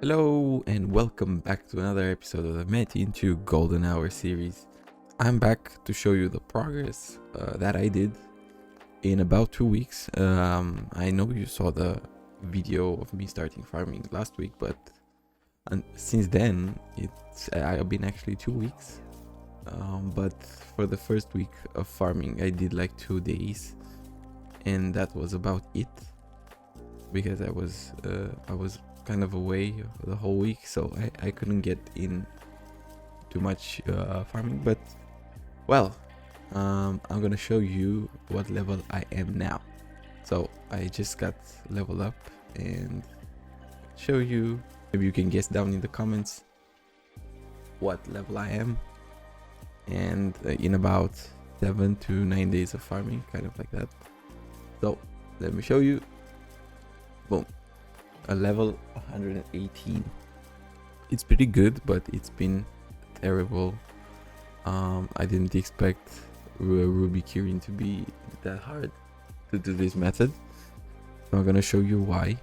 Hello and welcome back to another episode of the Metin2 Golden Hour series. I'm back to show you the progress that I did in about 2 weeks. I know you saw the video of me starting farming last week, but since then I've been actually 2 weeks. But for the first week of farming, I did like 2 days, and that was about it because I was kind of away the whole week, so I couldn't get in too much farming. But well, I'm gonna show you what level I am now. So I just got leveled up and show you. Maybe you can guess down in the comments what level I am, and in about 7 to 9 days of farming, kind of like that. So let me show you. Boom, a level 118. It's pretty good, but it's been terrible. I didn't expect Ruby Kirin to be that hard to do this method. So I'm gonna show you why.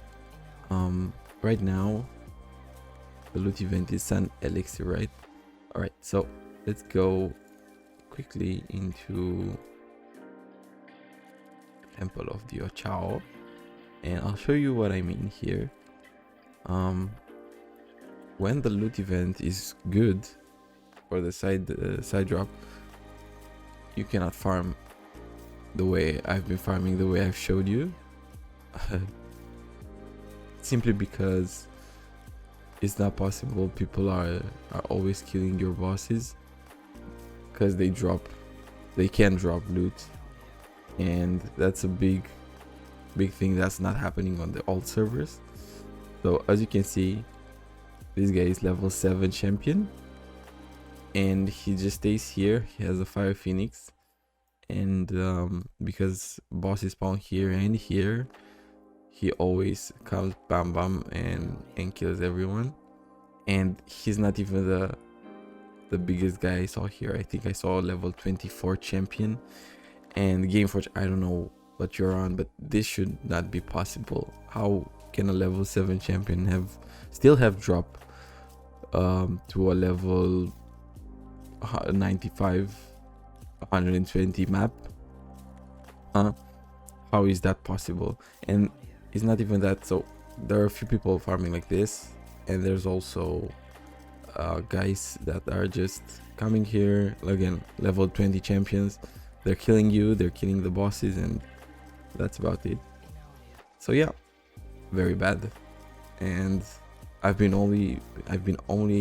Right now the loot event is Sun Elixir, right? Alright, so let's go quickly into Temple of the Ochao, and I'll show you what I mean here. When the loot event is good for the side drop, you cannot farm the way I've been farming, the way I've showed you. Simply because it's not possible. People are always killing your bosses because they can drop loot, and that's a big thing that's not happening on the old servers. So as you can see, this guy is level 7 champion, and he just stays here. He has a fire phoenix, and because bosses spawn here and here, he always comes bam bam and kills everyone. And he's not even the biggest guy I saw here. I think I saw a level 24 champion, and Gameforge, I don't know what you're on, but this should not be possible. How can a level 7 champion still have drop to a level 95 120 map? How is that possible? And it's not even that. So there are a few people farming like this, and there's also guys that are just coming here again, level 20 champions. They're killing you, they're killing the bosses, and that's about it. So yeah, very bad. And I've been only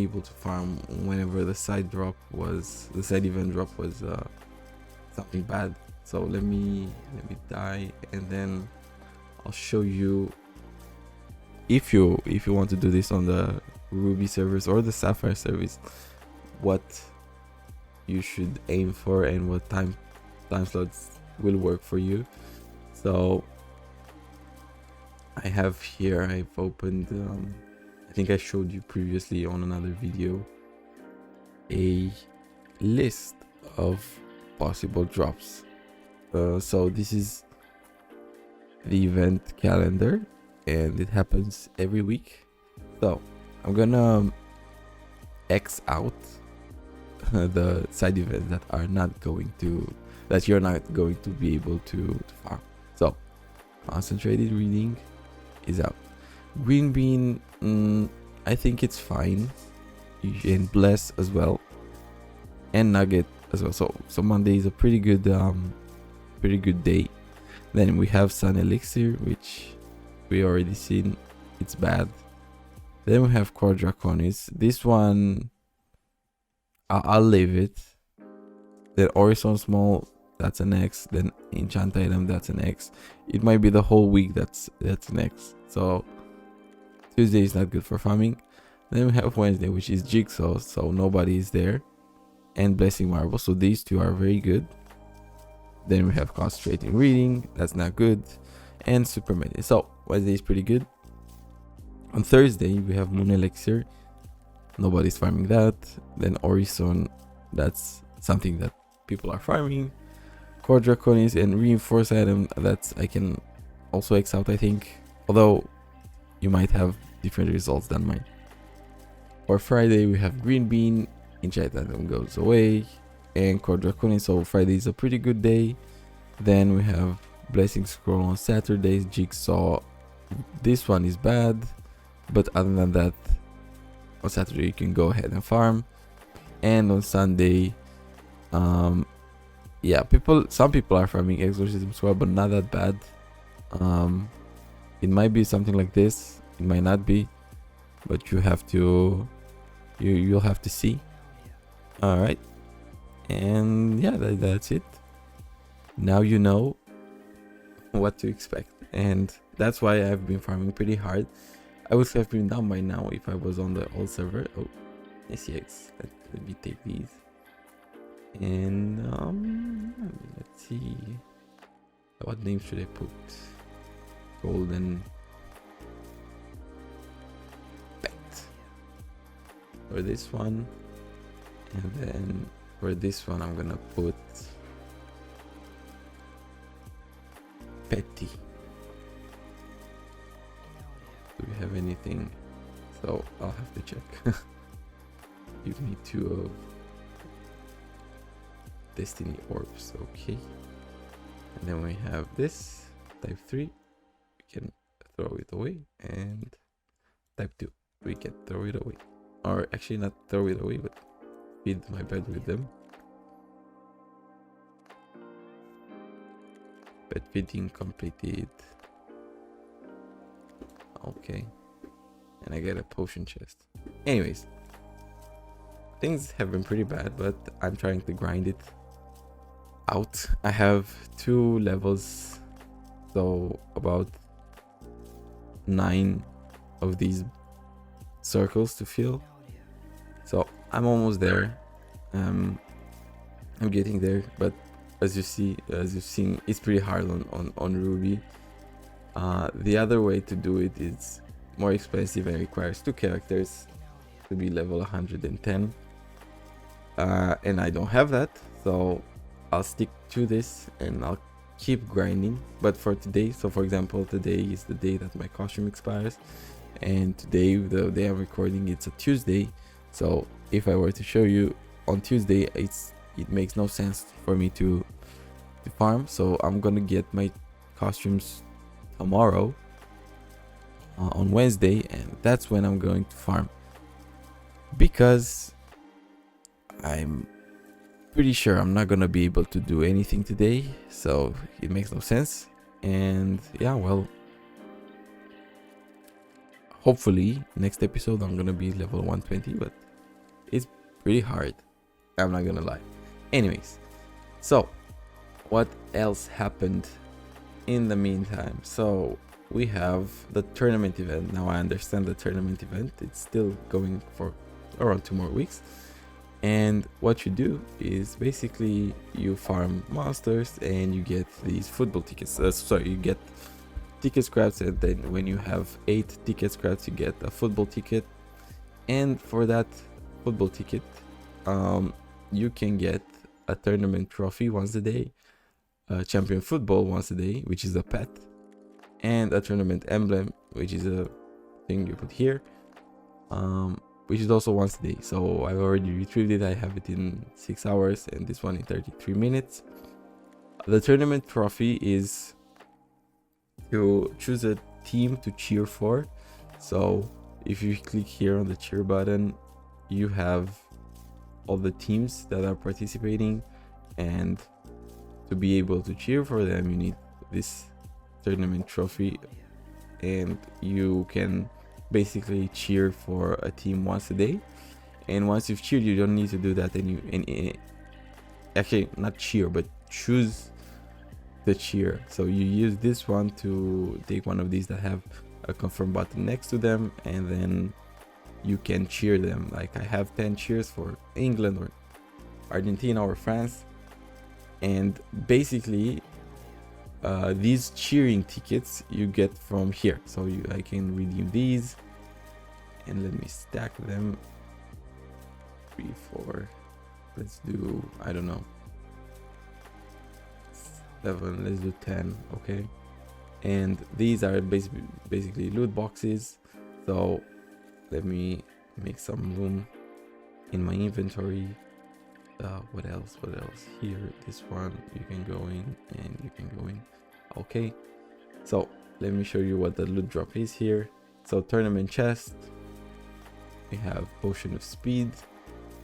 able to farm whenever the side event drop was something bad. So let me die, and then I'll show you, if you want to do this on the Ruby servers or the Sapphire service, what you should aim for and what time slots will work for you. So I have here, I've opened, I think I showed you previously on another video, a list of possible drops. So this is the event calendar, and it happens every week. So I'm gonna X out the side events that you're not going to be able to farm. So concentrated reading is out. Green bean, I think it's fine, and bless as well, and nugget as well. So Monday is a pretty good day. Then we have Sun Elixir, which we already seen, it's bad. Then we have Core Draconis. This one I'll leave it. Then Horizon Small, that's an X. Then Enchant Item, that's an X. It might be the whole week that's an X. So Tuesday is not good for farming. Then we have Wednesday, which is Jigsaw, so nobody is there, and Blessing Marble. So these two are very good. Then we have Concentrating Reading, that's not good, and Super Medi. So Wednesday is pretty good. On Thursday we have Moon Elixir, nobody's farming that. Then Horizon, that's something that people are farming. Core Draconis and Reinforce Item, that's I can also X out, I think, although you might have different results than mine. Or Friday we have Green Bean, Enchanted goes away, and Core Draconin. So Friday is a pretty good day. Then we have Blessing Scroll on Saturdays, Jigsaw. This one is bad, but other than that, on Saturday you can go ahead and farm. And on Sunday, yeah, some people are farming Exorcism Scroll, but not that bad. It might be something like this, it might not be, but you'll have to see. All right, and yeah, that's it. Now you know what to expect, and that's why I've been farming pretty hard. I would have been done by now if I was on the old server. Oh, SCX. Let me take these. And let's see. What name should I put? Golden Pet. For this one. And then for this one I'm gonna put Petty. Do we have anything? So I'll have to check. Give me 2 of Destiny Orbs, okay. And then we have this, type 3, we can throw it away, and type 2, we can throw it away. Or actually not throw it away, but feed my bed with them. Bed feeding completed. Okay. And I get a potion chest. Anyways, things have been pretty bad, but I'm trying to grind it out. I have 2 levels, so about 9 of these circles to fill. So I'm almost there. I'm getting there, but as you've seen, it's pretty hard on Ruby. The other way to do it is more expensive and requires 2 characters to be level 110. And I don't have that, so I'll stick to this and I'll keep grinding. But for today, so for example, today is the day that my costume expires, and today, the day I'm recording, it's a Tuesday. So if I were to show you on Tuesday, it makes no sense for me to farm. So I'm gonna get my costumes tomorrow, on Wednesday, and that's when I'm going to farm, because I'm pretty sure I'm not gonna be able to do anything today, so it makes no sense. And yeah, well, hopefully next episode I'm gonna be level 120, but it's pretty hard, I'm not gonna lie. Anyways, so what else happened in the meantime? So we have the tournament event. Now I understand the tournament event, it's still going for around 2 more weeks. And what you do is basically you farm monsters and you get these football tickets. You get ticket scraps, and then when you have 8 ticket scraps, you get a football ticket. And for that football ticket, you can get a tournament trophy once a day, a champion football once a day, which is a pet, and a tournament emblem, which is a thing you put here, which is also once a day. So I've already retrieved it. I have it in 6 hours, and this one in 33 minutes. The tournament trophy is to choose a team to cheer for. So if you click here on the cheer button, you have all the teams that are participating, and to be able to cheer for them, you need this tournament trophy, and you can basically cheer for a team once a day. And once you've cheered, you don't need to do that actually not cheer, but choose the cheer. So you use this one to take one of these that have a confirm button next to them, and then you can cheer them. Like I have 10 cheers for England or Argentina or France, and basically these cheering tickets you get from here. So I can redeem these, and let me stack them. 3, 4, let's do, I don't know, 7, let's do 10. Okay, and these are basically loot boxes. So let me make some room in my inventory. What else here? This one you can go in and you can go in. Okay, so let me show you what the loot drop is here. So tournament chest, we have potion of speed,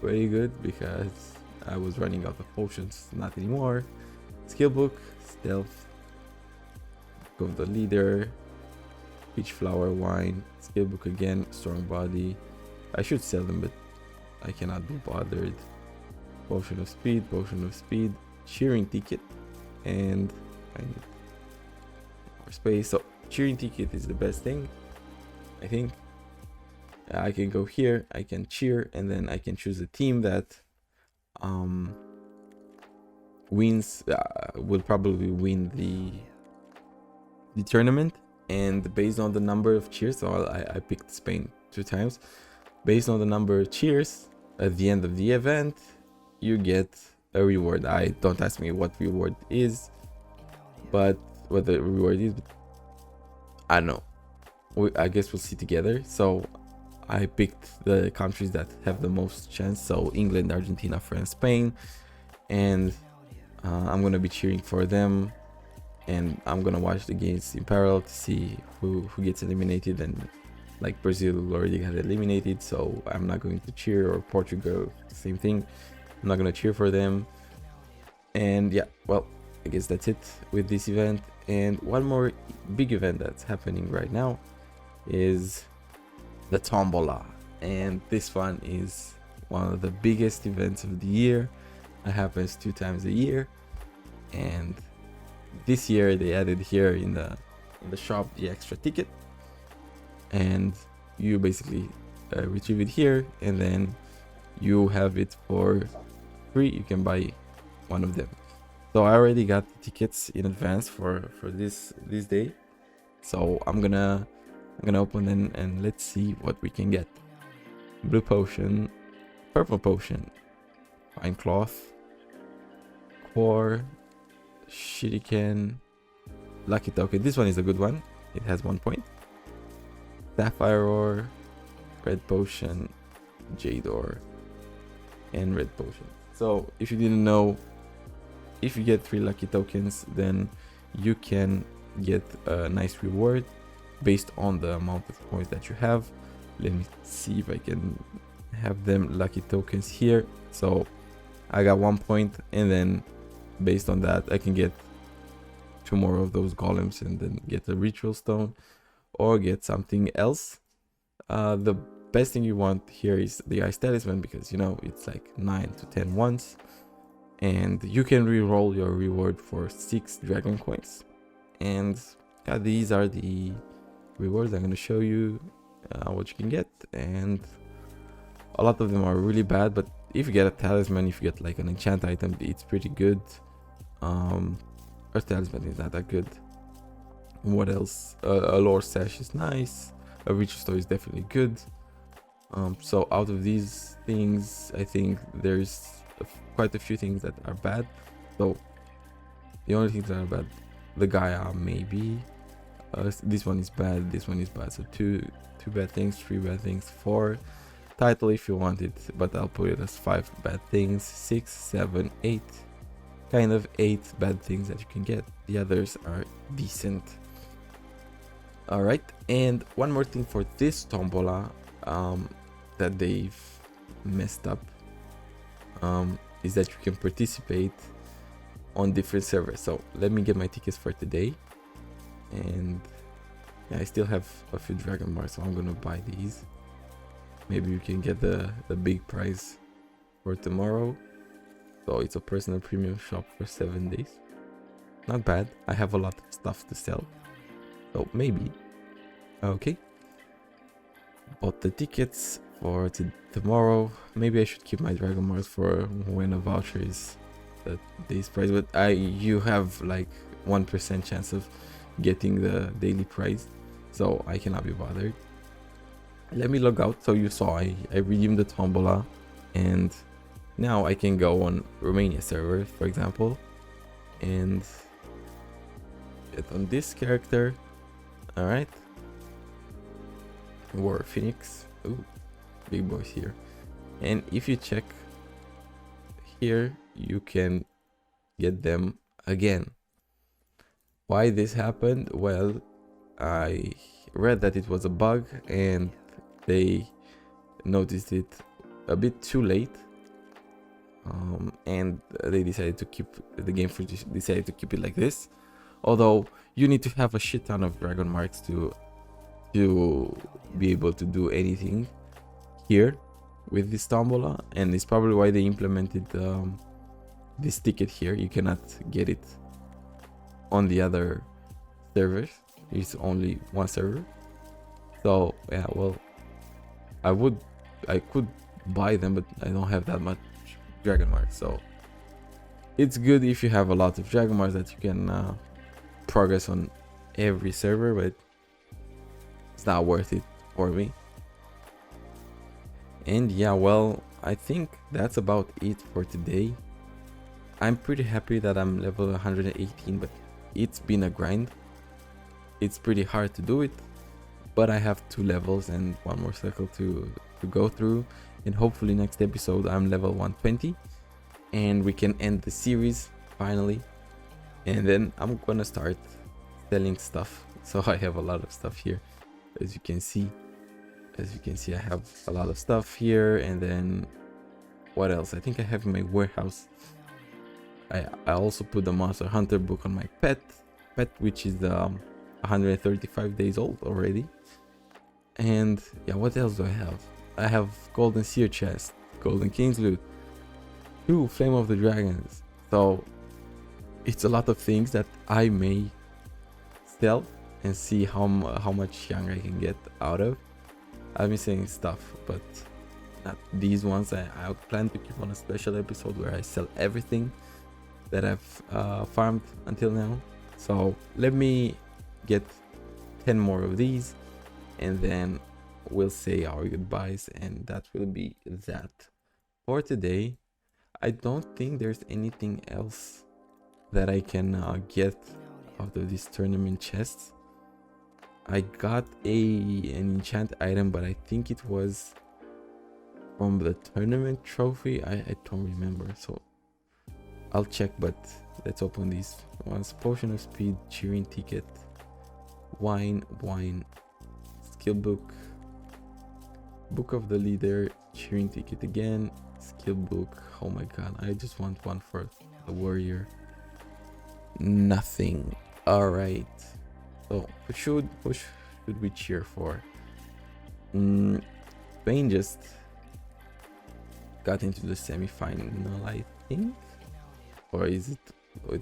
very good because I was running out of potions. Not anymore. Skill book, stealth, go the leader, peach flower wine, skill book again, strong body. I should sell them, but I cannot be bothered. Potion of speed, cheering ticket, and I need more space. So cheering ticket is the best thing, I think. I can go here, I can cheer, and then I can choose a team that wins, will probably win the tournament. And based on the number of cheers, so I picked Spain 2 times. Based on the number of cheers at the end of the event, you get a reward. Don't ask me what reward is, but what the reward is, but I don't know. I guess we'll see together. So I picked the countries that have the most chance. So England, Argentina, France, Spain, and I'm gonna be cheering for them. And I'm gonna watch the games in parallel to see who gets eliminated. And like Brazil already got eliminated, so I'm not going to cheer, or Portugal, same thing. I'm not gonna cheer for them. And yeah, well, I guess that's it with this event. And one more big event that's happening right now is the tombola, and this one is one of the biggest events of the year. It happens 2 times a year, and this year they added here in the shop the extra ticket, and you basically retrieve it here, and then you have it for free. You can buy one of them. So I already got the tickets in advance for this day, so I'm gonna open them and let's see what we can get. Blue potion, purple potion, fine cloth, core, shuriken, lucky token. This one is a good one, it has 1 point. Sapphire ore, red potion, jade ore, and red potion. So if you didn't know, if you get 3 lucky tokens, then you can get a nice reward based on the amount of points that you have. Let me see if I can have them lucky tokens here. So I got 1 point, and then based on that I can get 2 more of those golems and then get a ritual stone or get something else. The best thing you want here is the ice talisman, because you know it's like 9 to 10 ones, and you can re-roll your reward for 6 dragon coins. And yeah, these are the rewards. I'm going to show you what you can get, and a lot of them are really bad, but if you get a talisman, if you get like an enchant item, it's pretty good. Earth talisman is not that good. What else? A lore sash is nice. A ritual store is definitely good. So out of these things, I think there's quite a few things that are bad. So the only things that are bad, the Gaia maybe. This one is bad. This one is bad. So two bad things, 3 bad things, 4. Title if you want it, but I'll put it as 5 bad things, 6, 7, 8. Kind of 8 bad things that you can get. The others are decent. All right, and one more thing for this tombola that they've messed up is that you can participate on different servers. So let me get my tickets for today, and yeah, I still have a few dragon bars, so I'm gonna buy these. Maybe you can get the big prize for tomorrow. So it's a personal premium shop for 7 days. Not bad. I have a lot of stuff to sell, so maybe. Okay, bought the tickets for tomorrow. Maybe I should keep my dragon bars for when a voucher is the day's price, but you have like 1% chance of getting the daily price, so I cannot be bothered. Let me log out. So you saw I redeemed the tombola, and now I can go on Romania server, for example, and get on this character. All right, War Phoenix. Ooh, big boys here. And if you check here, you can get them again. Why this happened? Well, I read that it was a bug and they noticed it a bit too late, and they decided to keep the game decided to keep it like this. Although you need to have a shit ton of dragon marks to be able to do anything here with this tombola, and it's probably why they implemented this ticket here. You cannot get it on the other servers. It's only one server. So yeah, well, I could buy them, but I don't have that much dragon marks. So it's good if you have a lot of dragon marks that you can progress on every server, but it's not worth it for me. And yeah, well, I think that's about it for today. I'm pretty happy that I'm level 118, but it's been a grind. It's pretty hard to do it, but I have 2 levels and 1 more circle to go through, and hopefully next episode I'm level 120 and we can end the series finally. And then I'm gonna start selling stuff. So I have a lot of stuff here, as you can see. I have a lot of stuff here. And then what else? I think I have in my warehouse, I also put the Monster Hunter book on my pet, which is 135 days old already. And yeah, what else do I have? I have golden seer chest, golden king's loot, 2 flame of the dragons. So it's a lot of things that I may sell and see how much young I can get out of. I've been selling stuff, but not these ones. I plan to keep on a special episode where I sell everything that I've farmed until now. So let me get 10 more of these, and then we'll say our goodbyes, and that will be that for today. I don't think there's anything else that I can get out of this tournament chests. I got an enchant item, but I think it was from the tournament trophy. I don't remember, so I'll check, but let's open these ones. Potion of speed, cheering ticket, wine, skill book, book of the leader, cheering ticket again, skill book. Oh my god, I just want one for the warrior. Nothing. All right, so what should we cheer for? Spain just got into the semi-final, I think, or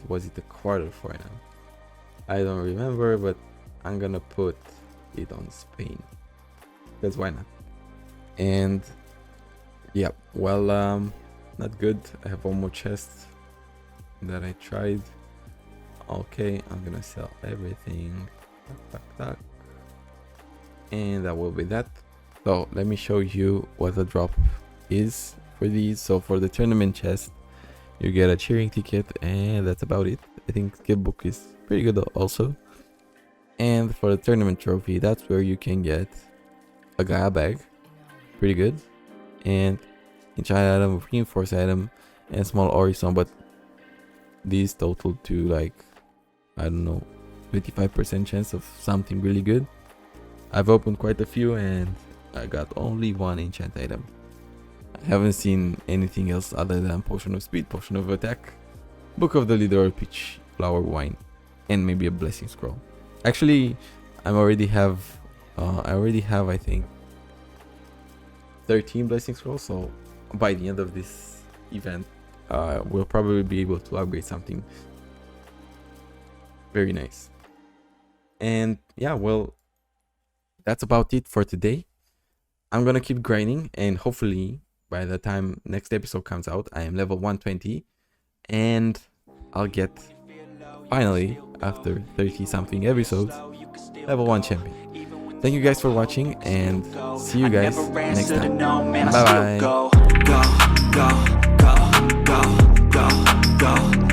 was it a quarter final? I don't remember, but I'm gonna put it on Spain, because why not? And yeah, well, not good. I have 1 more chest that I tried. Okay, I'm gonna sell everything. Tuck. And that will be that. So let me show you what the drop is for these. So for the tournament chest, you get a cheering ticket, and that's about it. I think skill book is pretty good also. And for the tournament trophy, that's where you can get a Gaia bag, pretty good, and enchant item, reinforce item, and small Orison. But these total to like, I don't know, 25% chance of something really good. I've opened quite a few and I got only 1 enchant item. I haven't seen anything else other than potion of speed, potion of attack, book of the leader, or peach flower wine, and maybe a blessing scroll. Actually, I already have I think 13 blessing scrolls. So by the end of this event, we'll probably be able to upgrade something very nice. And yeah, well, that's about it for today. I'm gonna keep grinding, and hopefully by the time next episode comes out, I am level 120, and I'll get, finally, after 30 something episodes, level 1 champion. Thank you guys for watching, and see you guys next time. Bye bye.